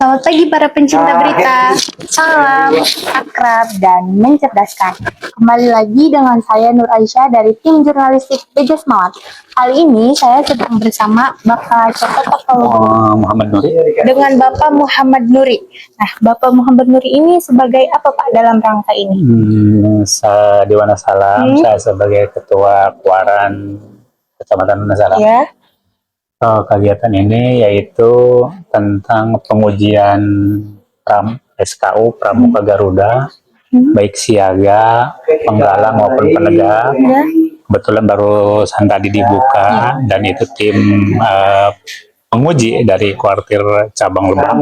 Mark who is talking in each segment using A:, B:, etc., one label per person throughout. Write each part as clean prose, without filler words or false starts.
A: Selamat pagi para pencinta berita. Salam akrab dan mencerdaskan. Kembali lagi dengan saya Nur Aisyah dari tim jurnalistik Beja Semangat. Kali ini saya sedang bersama Bapak
B: Muhammad Nuri.
A: dengan Bapak Muhammad Nuri. Nah, Bapak Muhammad Nuri ini sebagai apa Pak dalam rangka ini?
B: Di Wonosalam, saya sebagai Ketua Kuaran Kecamatan Wonosalam.
A: Ya.
B: Kegiatan ini yaitu tentang pengujian SKU Pramuka Garuda, baik siaga, penggalang maupun penegak.
A: Ya.
B: Kebetulan barusan tadi dibuka dan itu tim penguji dari kuartir cabang Lebak.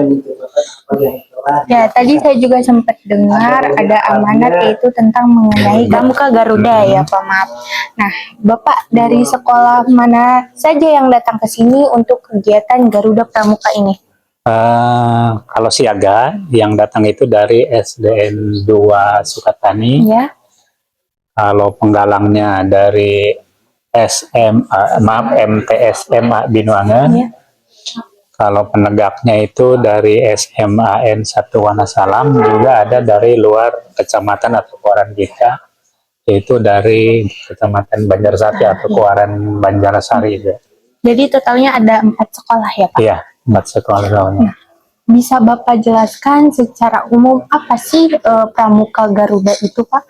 A: Ya, tadi saya juga sempat dengar ada amanat yaitu tentang mengenai Pramuka Garuda ya Pak, maaf. Nah, Bapak dari sekolah mana saja yang datang ke sini untuk kegiatan Garuda Pramuka ini?
B: Kalau siaga yang datang itu dari SDN 2 Sukatani.
A: Ya.
B: Kalau penggalangnya dari MTSMA Binuangan.
A: Ya.
B: Kalau penegaknya itu dari SMAN 1 Wonosalam, juga ada dari luar kecamatan atau kuaran kita, yaitu dari kecamatan Banjarsari atau kuaran Banjarsari.
A: Jadi totalnya ada 4 sekolah ya Pak?
B: Iya, 4 sekolah.
A: Nah, bisa Bapak jelaskan secara umum apa sih Pramuka Garuda itu Pak?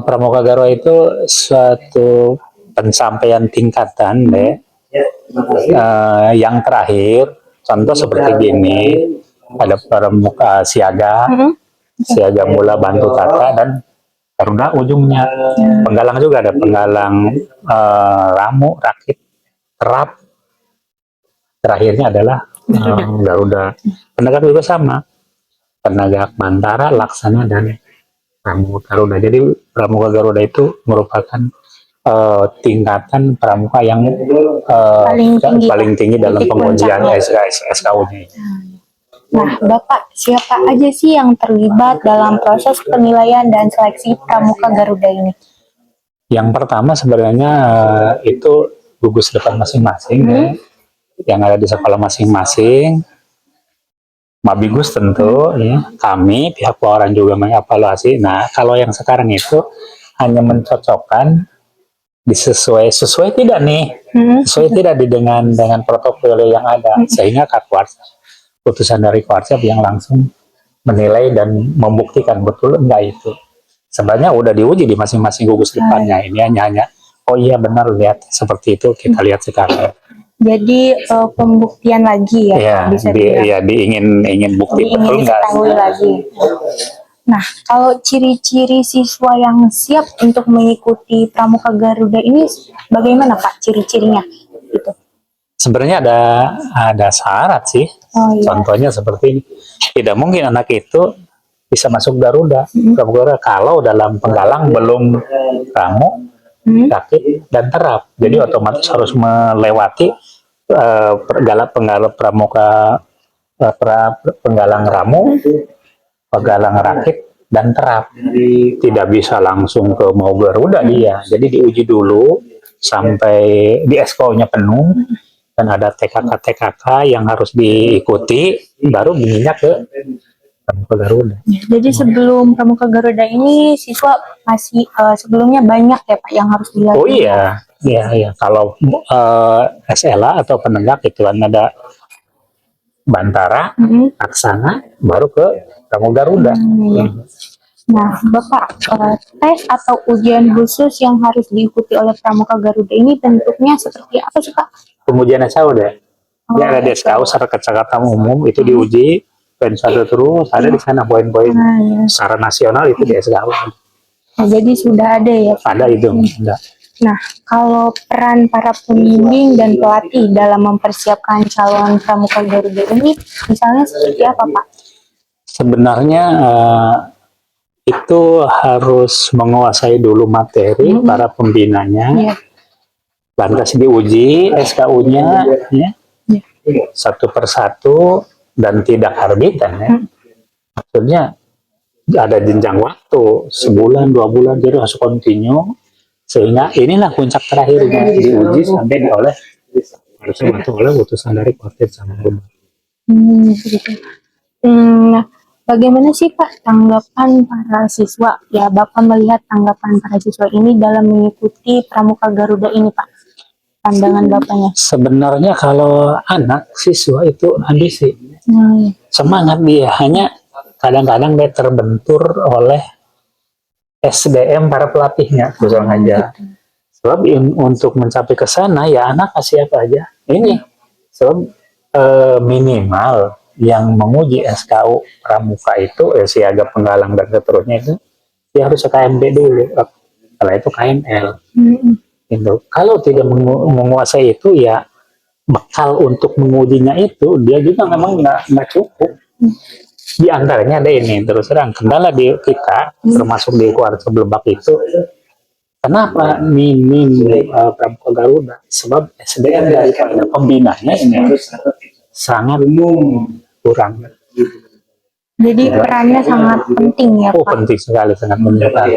B: Pramuka Garuda itu suatu pencapaian tingkatan yang terakhir. Contoh seperti gini, ada pramuka siaga, siaga mula bantu tata, dan Garuda ujungnya. Penggalang juga ada penggalang ramu, rakit, terap. Terakhirnya adalah Garuda. Penegak juga sama, penegak Mantara, Laksana, dan Pramuka Garuda. Jadi Pramuka Garuda itu merupakan tingkatan pramuka yang paling tinggi dalam pengujian SKU-nya.
A: Nah, Bapak, siapa aja sih yang terlibat dalam proses penilaian dan seleksi Pramuka Garuda ini?
B: Yang pertama sebenarnya itu gugus depan masing-masing, yang ada di sekolah masing-masing. Mabigus tentu, ya. Kami pihak Kuaran juga mengevaluasi. Nah, kalau yang sekarang itu hanya mencocokkan sesuai tidak nih, sesuai tidak dengan protokol yang ada, sehingga putusan dari Kuarsap yang langsung menilai dan membuktikan betul enggak itu. Sebenarnya udah diuji di masing-masing gugus depannya. Ini hanya oh iya benar, lihat seperti itu, kita lihat sekarang.
A: Jadi pembuktian lagi ya,
B: ya
A: bisa
B: ingin bukti betul enggak
A: lagi. Nah, kalau ciri-ciri siswa yang siap untuk mengikuti Pramuka Garuda ini bagaimana Pak ciri-cirinya? Gitu.
B: Sebenarnya ada syarat sih. Contohnya seperti ini. Tidak mungkin anak itu bisa masuk Garuda, kalau dalam penggalang belum ramu, rakit, dan terap. Jadi otomatis harus melewati penggalang ramu, penggalang rakit, dan terap. Tidak bisa langsung ke mau Garuda dia. Jadi diuji dulu sampai di SKO-nya penuh, dan ada TKK yang harus diikuti, baru menginjak ke Pramuka Garuda.
A: Jadi sebelum Pramuka Garuda ini siswa masih sebelumnya banyak ya Pak yang harus dilatih.
B: Oh iya. Kalau SLA atau penegak itu kan ada Bantara, Aksana, baru ke Pramuka Garuda.
A: Nah, Bapak, tes atau ujian khusus yang harus diikuti oleh Pramuka Garuda ini bentuknya seperti apa sih Pak?
B: Pengujian SKU deh. Ada di SKU secara kecakapan umum itu diuji, poin satu terus ada di sana poin-poin secara nasional itu di SKU.
A: Nah, jadi sudah ada ya Pak?
B: Ada itu. Ada.
A: Nah, kalau peran para pembimbing dan pelatih dalam mempersiapkan calon Pramuka Garuda ini misalnya seperti apa Pak?
B: Sebenarnya itu harus menguasai dulu materi para pembinanya, lantas diuji SKU-nya satu persatu dan tidak arbitan. Maksudnya ada jenjang waktu sebulan 2 bulan, jadi harus kontinu, sehingga inilah puncak terakhirnya diuji sampai oleh putusan dari Kuartir cabang Lebak.
A: Gitu. Nah, bagaimana sih Pak tanggapan para siswa? Ya, Bapak melihat tanggapan para siswa ini dalam mengikuti Pramuka Garuda ini, Pak. Pandangan Bapaknya.
B: Sebenarnya kalau anak siswa itu ambisi,
A: Hmm.
B: semangat dia, hanya kadang-kadang dia terbentur oleh SDM para pelatihnya khususnya aja. Sebab untuk mencapai ke sana ya anak kasih apa aja. Ini sebab minimal yang menguji SKU Pramuka itu siaga penggalang dan seterusnya itu dia harus KMB dulu. Setelah itu KML. Gitu. Kalau tidak menguasai itu ya bekal untuk mengujinya itu dia juga memang nggak cukup. Di antaranya ada ini terus terang kendala di kita termasuk di kuartal Lebak itu. Kenapa minim Pramuka Garuda? Sebab SDM daripada pembinanya ini harus sangat kurang.
A: Jadi perannya sangat penting ya
B: Oh,
A: Pak.
B: penting sekali, sangat penting sekali.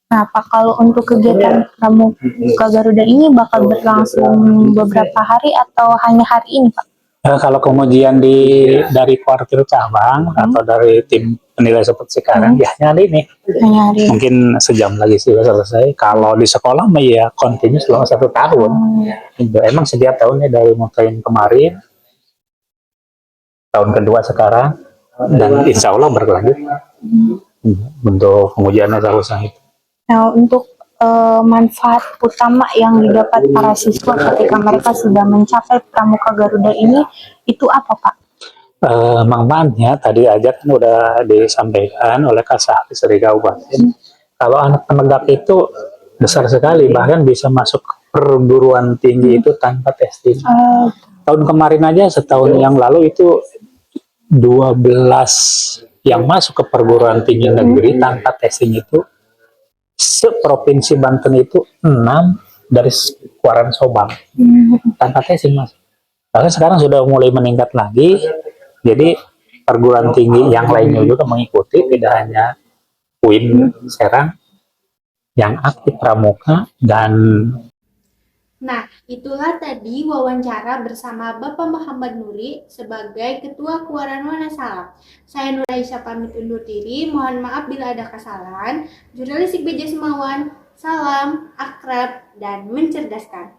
A: Nah Pak, kalau untuk kegiatan Pramuka Garuda ini bakal berlangsung beberapa hari atau hanya hari ini Pak?
B: Kalau pengujian dari kuartil cabang atau dari tim penilai seperti sekarang, ya hanya hari ini.
A: Hanya hari ini.
B: Mungkin sejam lagi sih selesai. Kalau di sekolah mah ya kontinu selama 1 tahun. Gitu. Emang setiap tahunnya dari mulai kemarin, tahun kedua sekarang, dan insya Allah berlanjut. Untuk pengujiannya seharusnya itu.
A: Nah untuk manfaat utama yang didapat para siswa ketika mereka sudah mencapai Pramuka Garuda ini itu apa Pak?
B: Manfaatnya tadi aja kan udah disampaikan oleh Kasat dari Kabupaten. Kalau anak penegak itu besar sekali, bahkan bisa masuk perguruan tinggi itu tanpa testing. Tahun kemarin aja, setahun yang lalu itu 12 yang masuk ke perguruan tinggi negeri tanpa testing itu seprovinsi Banten itu 6 dari Kuaran Sobang tanpa testing mas. Lalu sekarang sudah mulai meningkat lagi, jadi perguruan tinggi yang lainnya juga mengikuti, tidak hanya UIN Serang yang aktif Pramuka dan.
C: Nah, itulah tadi wawancara bersama Bapak Muhammad Nuri sebagai Ketua Kuaran Wonosalam. Saya Nur Aisyah pamit undur diri, mohon maaf bila ada kesalahan. Jurnalistik BJ Semawan, salam, akrab, dan mencerdaskan.